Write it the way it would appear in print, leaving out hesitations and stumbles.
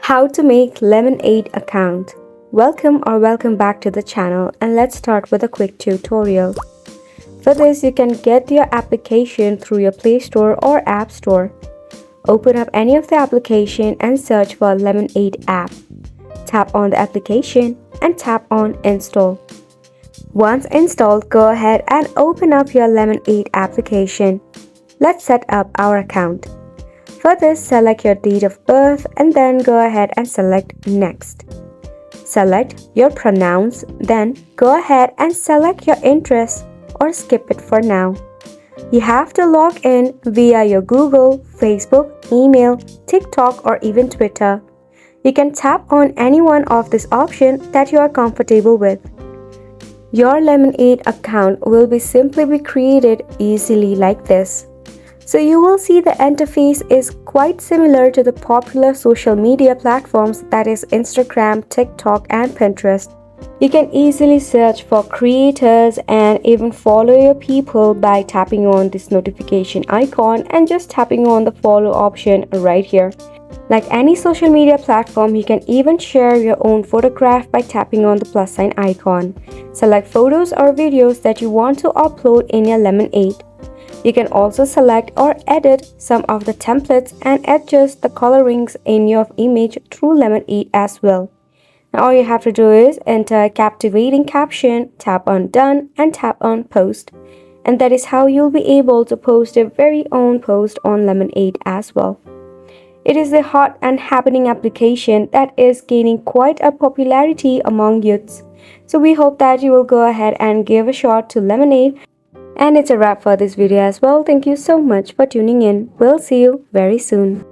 How to make Lemon8 account. Welcome back to the channel, and let's start with a quick tutorial. For this, you can get your application through your Play Store or App Store. Open up any of the application and search for Lemon8 app. Tap on the application and tap on install. Once installed, go ahead and open up your Lemon8 application. Let's set up our account. For this, select your date of birth and then go ahead and select next. Select your pronouns, then go ahead and select your interest or skip it for now. You have to log in via your Google, Facebook, email, TikTok or even Twitter. You can tap on any one of this option that you are comfortable with. Your Lemon8 account will simply be created easily like this. So you will see the interface is quite similar to the popular social media platforms, that is Instagram, TikTok and Pinterest. You can easily search for creators and even follow your people by tapping on this notification icon and just tapping on the follow option right here. Like any social media platform, you can even share your own photograph by tapping on the plus sign icon. Select photos or videos that you want to upload in your Lemon8. You can also select or edit some of the templates and adjust the colorings in your image through Lemon8 as well. Now all you have to do is enter a captivating caption, tap on done and tap on post. And that is how you'll be able to post your very own post on Lemon8 as well. It is a hot and happening application that is gaining quite a popularity among youths. So we hope that you will go ahead and give a shot to Lemon8. And it's a wrap for this video as well. Thank you so much for tuning in. We'll see you very soon.